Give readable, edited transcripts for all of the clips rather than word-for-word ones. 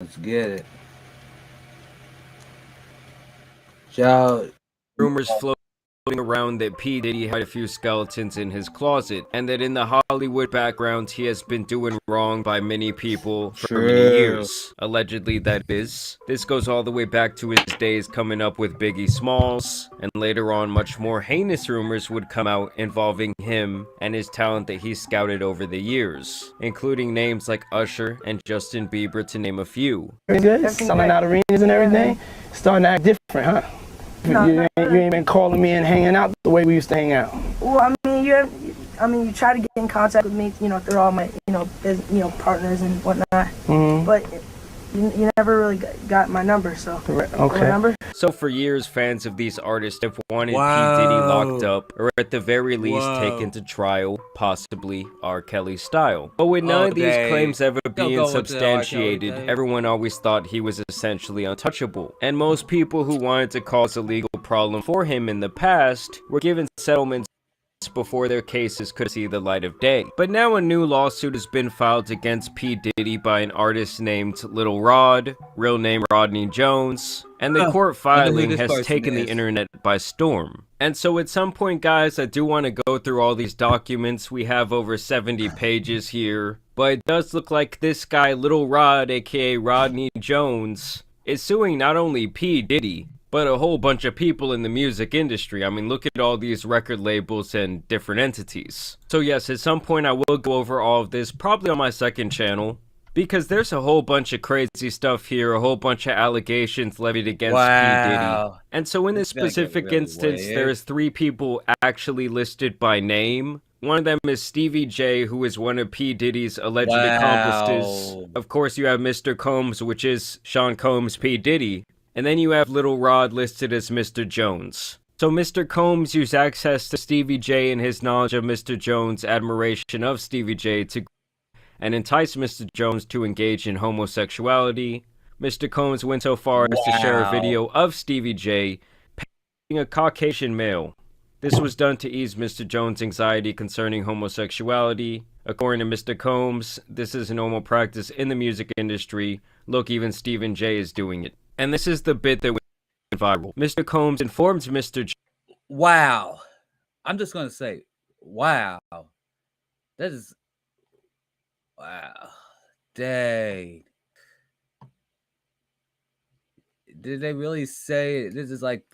Let's get it. Shout. Rumors floating around that P. Diddy had a few skeletons in his closet, and that in the Hollywood background he has been doing wrong by many people for many True. years. Allegedly, that is. This goes all the way back to his days coming up with Biggie Smalls, and later on much more heinous rumors would come out involving him and his talent that he scouted over the years, including names like Usher and Justin Bieber to name a few. Pretty good, selling out arenas and everything. Starting to act different, huh? No, you ain't been calling me and hanging out the way we used to hang out. Well, you try to get in contact with me, through all my, partners and whatnot. Mm-hmm. But you never really got my number, so. Okay. My number? So for years, fans of these artists have wanted Wow. P. Diddy locked up, or at the very least taken to trial, possibly R. Kelly style. But with none of these claims ever being substantiated, everyone always thought he was essentially untouchable. And most people who wanted to cause a legal problem for him in the past were given settlements before their cases could see the light of day. But now a new lawsuit has been filed against P. Diddy by an artist named Lil Rod, real name Rodney Jones, and the court filing has taken the internet by storm. And so at some point, guys, I do want to go through all these documents. We have over 70 pages here, but it does look like this guy, Lil Rod, aka Rodney Jones, is suing not only P. Diddy, but a whole bunch of people in the music industry. I mean, look at all these record labels and different entities. So yes, at some point I will go over all of this, probably on my second channel, because there's a whole bunch of crazy stuff here, a whole bunch of allegations levied against P. Diddy. And so in this specific instance, there's 3 people actually listed by name. One of them is Stevie J, who is one of P. Diddy's alleged accomplices. Of course, you have Mr. Combs, which is Sean Combs P. Diddy. And then you have Lil Rod listed as Mr. Jones. So Mr. Combs used access to Stevie J and his knowledge of Mr. Jones' admiration of Stevie J to and entice Mr. Jones to engage in homosexuality. Mr. Combs went so far as to share a video of Stevie J paying a Caucasian male. This was done to ease Mr. Jones' anxiety concerning homosexuality. According to Mr. Combs, this is a normal practice in the music industry. Look, even Stephen J is doing it. And this is the bit that went viral. Mr. Combs informs Mr. J. Wow. I'm just going to say, wow. That is, wow. Dang. Did they really say this is like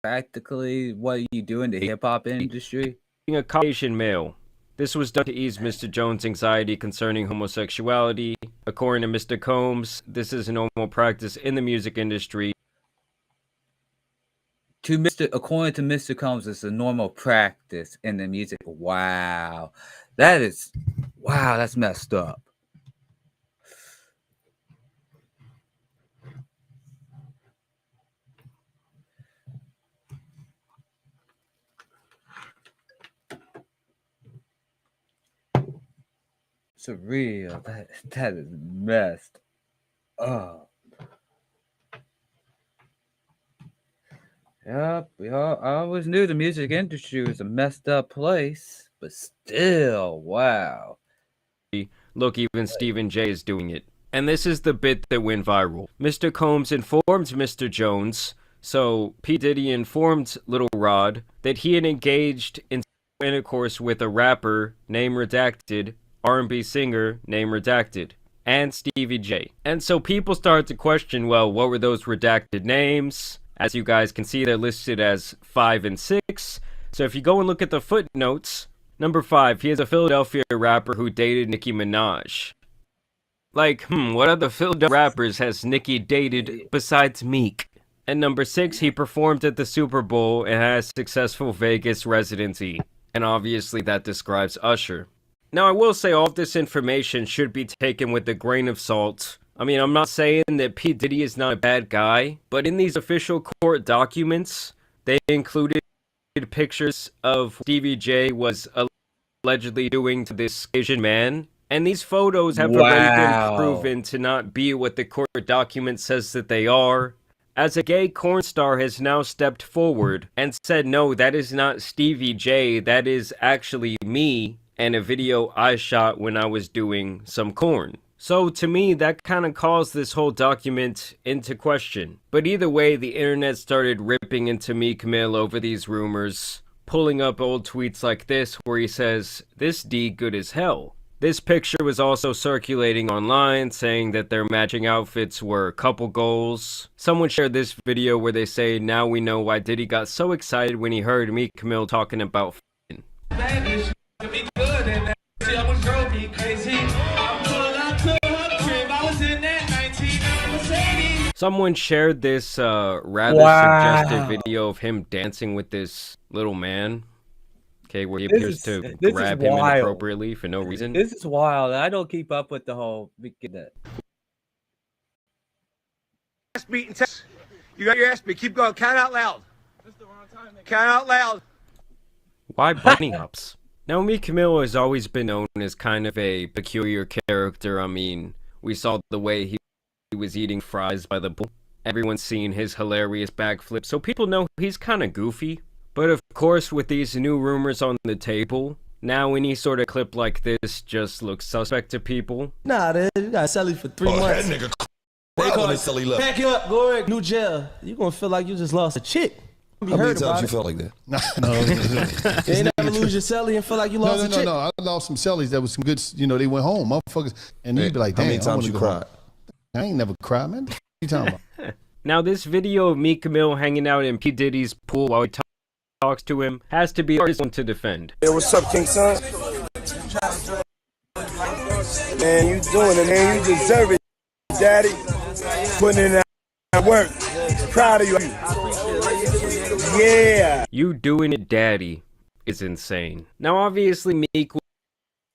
practically what you do in the hip-hop industry? A Caucasian male. This was done to ease Mr. Jones' anxiety concerning homosexuality. According to Mr. Combs, this is a normal practice in the music industry. According to Mr. Combs, it's a normal practice in the music. Wow. That's messed up. Surreal. That is messed up. Yep, I always knew the music industry was a messed up place, but still, wow. Look, even Stephen J is doing it. And this is the bit that went viral. Mr. Combs informed Mr. Jones, so P. Diddy informed Lil Rod, that he had engaged in intercourse with a rapper, name redacted, R&B singer, name redacted, and Stevie J. And so people started to question, well, what were those redacted names? As you guys can see, they're listed as 5 and 6. So if you go and look at the footnotes, number 5, he is a Philadelphia rapper who dated Nicki Minaj. Like, what other Philadelphia rappers has Nicki dated besides Meek? And number 6, he performed at the Super Bowl and has successful Vegas residency. And obviously that describes Usher. Now, I will say all of this information should be taken with a grain of salt. I mean, I'm not saying that P. Diddy is not a bad guy, but in these official court documents, they included pictures of Stevie J was allegedly doing to this Asian man. And these photos have already been proven to not be what the court document says that they are. As a gay corn star has now stepped forward and said, no, that is not Stevie J, that is actually me, and a video I shot when I was doing some corn. So to me, that kind of calls this whole document into question. But either way, the internet started ripping into Meek Mill over these rumors, pulling up old tweets like this where he says, "This D good as hell." This picture was also circulating online, saying that their matching outfits were couple goals. Someone shared this video where they say, "Now we know why Diddy got so excited when he heard Meek Mill talking about f***ing." Someone shared this rather suggestive video of him dancing with this little man. Okay, where he appears to grab him inappropriately for no reason. This is wild. I don't keep up with the whole. You got your ass beat. Keep going. Count out loud. Count out loud. Why bunny hops? Now, Meek Mill has always been known as kind of a peculiar character. I mean, we saw the way he was eating fries by the pool. Everyone's seen his hilarious backflip, so people know he's kind of goofy. But of course, with these new rumors on the table, now any sort of clip like this just looks suspect to people. Nah, dude, you got Sally for 3 months. That nigga They call it Sally left. pack you up, go new jail. You gonna feel like you just lost a chick. How many times you felt like that? You ain't never lose your celly and feel like you lost a chick. No. I lost some cellies that was some good, they went home, motherfuckers. And you'd be like, damn, how many times you cried? I ain't never cried, man. What you talking about? Now, this video of Meek Mill hanging out in P. Diddy's pool while he talks to him has to be the hardest one to defend. Hey, what's up, King Son? Man, you doing it, man. You deserve it, Daddy. Putting in that work. Proud of you. Yeah. You doing it, Daddy, is insane. Now, obviously, Meek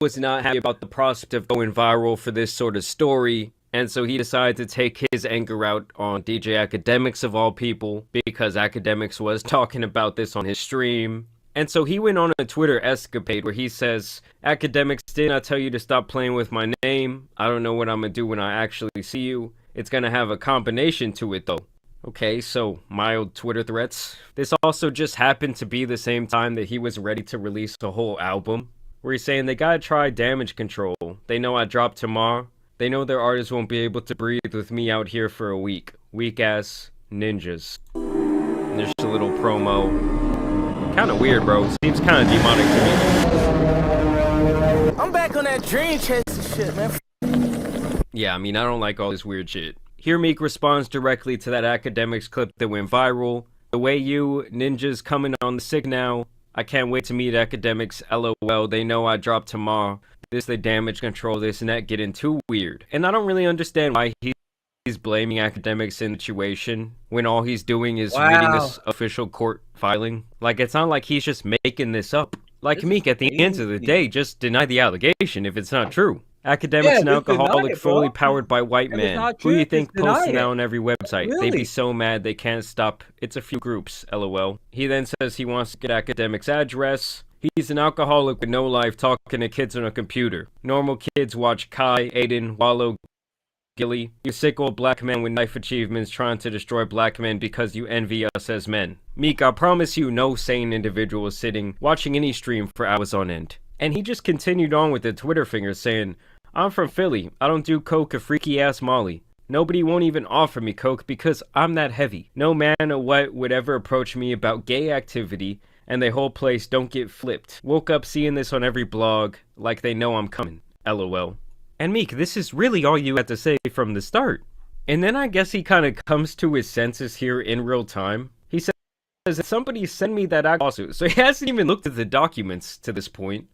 was not happy about the prospect of going viral for this sort of story, and so he decided to take his anger out on DJ Academics of all people, because Academics was talking about this on his stream. And so he went on a Twitter escapade where he says, "Academics, didn't I tell you to stop playing with my name? I don't know what I'm gonna do when I actually see you. It's gonna have a combination to it though." Okay, so mild Twitter threats. This also just happened to be the same time that he was ready to release a whole album, where he's saying they gotta try Damage Control. They know I drop tomorrow. They know their artists won't be able to breathe with me out here for a week. Weak-ass ninjas. And there's just a little promo. Kinda weird, bro. Seems kinda demonic to me. I'm back on that dream chasing shit, man. Yeah, I mean, I don't like all this weird shit. Here Meek responds directly to that Academics clip that went viral. "The way you ninjas coming on the sick now. I can't wait to meet Academics, LOL. They know I drop tomorrow. This, they Damage Control, this and that, getting too weird." And I don't really understand why he's blaming Academics in the situation when all he's doing is reading this official court filing. Like, it's not like he's just making this up. Like, Meek, at the end of the day, just deny the allegation if it's not true. Academics, an alcoholic, fully powered by white man. Who do you think posts now on every website? They'd be so mad they can't stop. It's a few groups, LOL. He then says he wants to get Academics' address. He's an alcoholic with no life talking to kids on a computer. Normal kids watch Kai, Aiden, Wallow, Gilly. You sick old black man with life achievements trying to destroy black men because you envy us as men. Meek, I promise you no sane individual is sitting watching any stream for hours on end. And he just continued on with the Twitter finger saying, "I'm from Philly. I don't do coke or freaky ass Molly. Nobody won't even offer me coke because I'm that heavy. No man or what would ever approach me about gay activity, and the whole place don't get flipped. Woke up seeing this on every blog, like they know I'm coming. LOL." And Meek, this is really all you had to say from the start. And then I guess he kind of comes to his senses here in real time. He says, "Somebody send me that lawsuit." So he hasn't even looked at the documents to this point.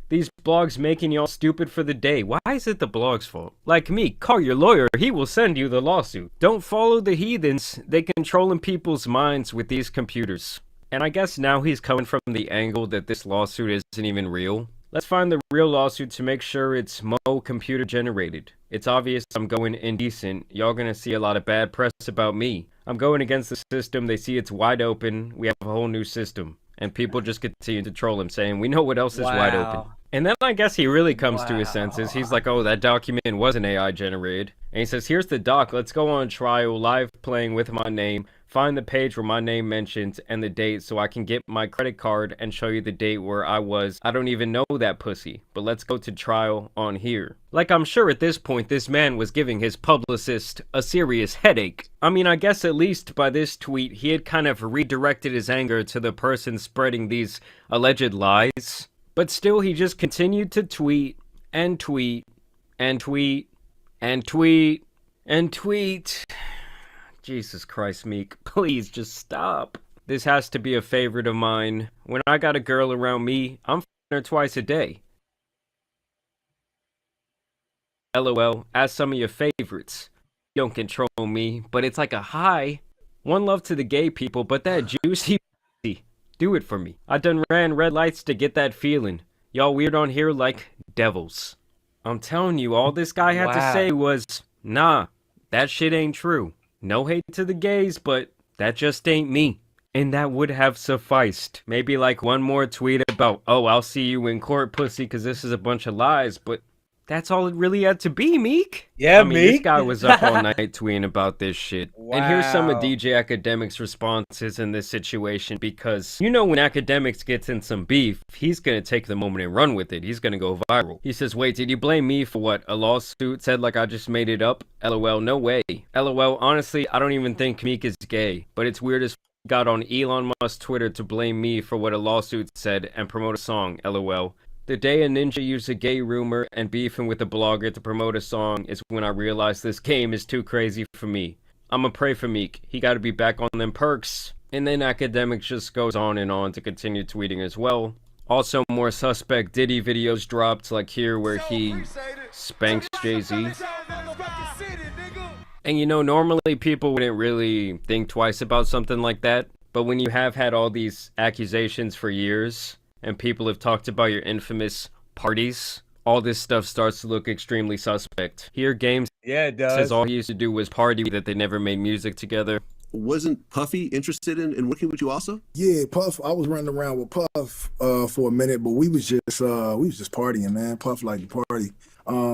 These blogs making y'all stupid for the day. Why is it the blog's fault? Like me, call your lawyer. He will send you the lawsuit. Don't follow the heathens. They controlling people's minds with these computers. And I guess now he's coming from the angle that this lawsuit isn't even real. Let's find the real lawsuit to make sure it's computer generated. It's obvious I'm going indecent. Y'all gonna see a lot of bad press about me. I'm going against the system. They see it's wide open. We have a whole new system. And people just continue to troll him saying, "We know what else is wide open." And then I guess he really comes to his senses. He's like, oh, that document wasn't AI generated. And he says, here's the doc. Let's go on trial, live playing with my name. Find the page where my name mentions and the date so I can get my credit card and show you the date where I was. I don't even know that pussy. But let's go to trial on here. Like, I'm sure at this point, this man was giving his publicist a serious headache. I mean, I guess at least by this tweet, he had kind of redirected his anger to the person spreading these alleged lies. But still, he just continued to tweet, and tweet, and tweet, and tweet, and tweet. Jesus Christ, Meek, please just stop. This has to be a favorite of mine. When I got a girl around me, I'm f***ing her twice a day. LOL, as some of your favorites. You don't control me, but it's like a high. One love to the gay people, but that juicy pussy. Do it for me. I done ran red lights to get that feeling. Y'all weird on here like devils. I'm telling you, all this guy had to say was, nah, that shit ain't true. No hate to the gays, but that just ain't me. And that would have sufficed. Maybe like one more tweet about, oh, I'll see you in court, pussy, because this is a bunch of lies, but that's all it really had to be, Meek. Yeah, I mean, Meek. this guy was up all night tweeting about this shit. Wow. And here's some of DJ Academic's responses in this situation, because you know when Academics gets in some beef, he's gonna take the moment and run with it. He's gonna go viral. He says, wait, did you blame me for what? A lawsuit said like I just made it up? LOL, no way. LOL, honestly, I don't even think Meek is gay, but it's weird as got on Elon Musk's Twitter to blame me for what a lawsuit said and promote a song, LOL. The day a ninja used a gay rumor and beefing with a blogger to promote a song is when I realized this game is too crazy for me. I'ma pray for Meek. He gotta be back on them perks. And then Academic just goes on and on to continue tweeting as well. Also, more suspect Diddy videos dropped, like here where he spanks Jay-Z. And you know, normally people wouldn't really think twice about something like that. But when you have had all these accusations for years, and people have talked about your infamous parties, all this stuff starts to look extremely suspect. Here, Games says all he used to do was party, that they never made music together. Wasn't Puffy interested in working with you also? Yeah, Puff. I was running around with Puff for a minute, but we was just partying, man. Puff liked to party.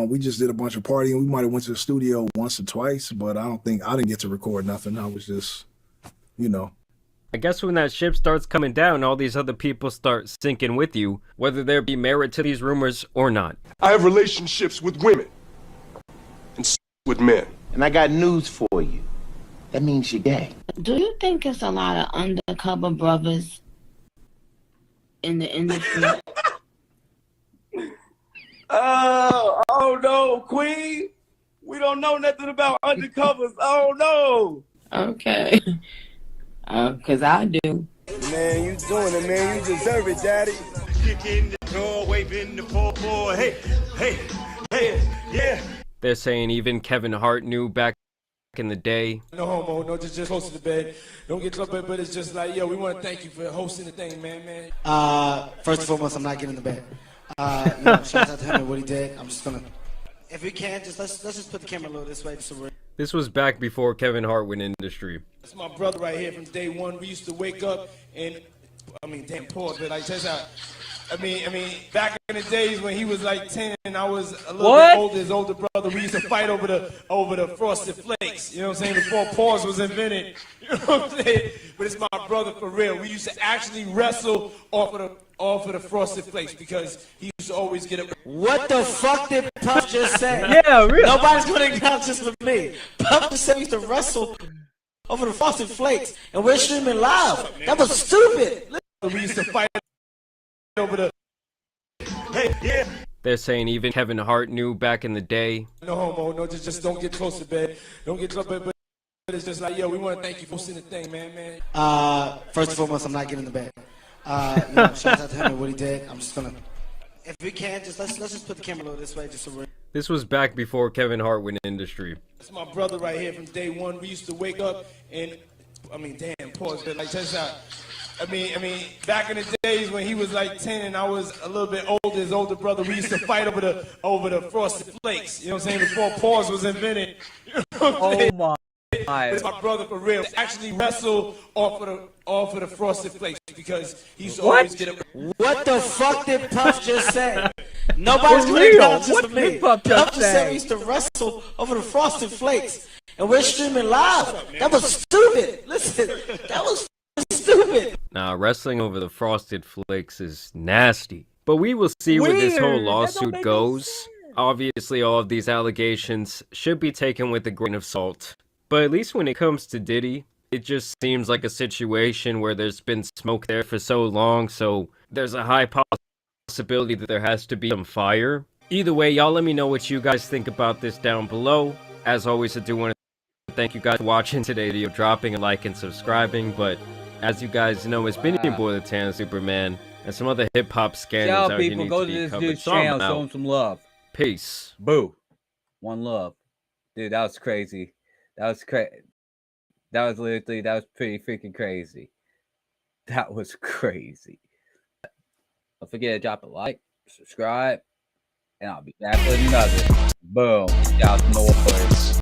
We just did a bunch of partying. We might have went to the studio once or twice, but I didn't get to record nothing. I was just, you know. I guess when that ship starts coming down, all these other people start sinking with you, whether there be merit to these rumors or not. I have relationships with women and with men. And I got news for you. That means you're gay. Do you think it's a lot of undercover brothers in the industry? Oh no, Queen. We don't know nothing about undercovers. Oh no. Okay. Cause I do. Man, you doing it, man. You deserve it, Daddy. Kick in the door, waving the 4-4. Hey, yeah. They're saying even Kevin Hart knew back in the day. No homo, no, just close to the bed. Don't get trouble, but it's just like, yo, we want to thank you for hosting the thing, man. First and foremost, I'm not getting in the bed. You know, shout out to him and what he did. I'm just gonna, if we can, let's just put the camera a little this way, so we're. This was back before Kevin Hart went industry. That's my brother right here from day one. We used to wake up and, damn, pause, but like, check this out. Back in the days when he was like 10 and I was a little bit older, his older brother, we used to fight over the Frosted Flakes. You know what I'm saying? Before pause was invented. You know what I'm saying? But it's my brother for real. We used to actually wrestle off of the Frosted Flakes because he used to always get it. What the fuck did Puff just say? Yeah, really. Nobody's gonna acknowledge this with me. Puff just said we used to wrestle over the Frosted Flakes and we're streaming live. That was stupid. We used to fight over the. Yeah. They're saying even Kevin Hart knew back in the day. No homo, no, just don't get close to bed. Don't get trouble, but it's just like, yo, we want to thank you for hosting the thing, man. First and foremost, I'm not getting in the bed. You know, shout out to him and what he did. I'm just gonna, if we can, let's just put the camera a little this way, just so we're. This was back before Kevin Hart went industry. That's my brother right here from day one. We used to wake up and, damn, pause, but like, check this out. Back in the days when he was like 10 and I was a little bit older, his older brother, we used to fight over the Frosted Flakes. You know what I'm saying? Before pause was invented. You know what I'm saying? My. It's my brother for real. Actually wrestle off of the Frosted Flakes because he used to always get it. What the fuck did Puff just say? Nobody's For gonna real? acknowledge this What for me. did Puff Puff just just said say? we used to wrestle over the Frosted Flakes, and we're streaming live. That was stupid. Listen, that was stupid. Now, wrestling over the Frosted Flakes is nasty. But we will see where this whole lawsuit goes. Obviously, all of these allegations should be taken with a grain of salt. But at least when it comes to Diddy, it just seems like a situation where there's been smoke there for so long, so there's a high possibility that there has to be some fire. Either way, y'all let me know what you guys think about this down below. As always, I do want to thank you guys for watching today's video, dropping a like and subscribing, but as you guys know, it's been your boy, the Tan Superman, and some other hip-hop scandals out here people, need go to to be this covered. dude's So I'm channel, show out. him some love. Peace. Boo. One love. Dude, that was crazy. That was pretty freaking crazy. That was crazy. Don't forget to drop a like, subscribe, and I'll be back with another. Boom. Y'all know what.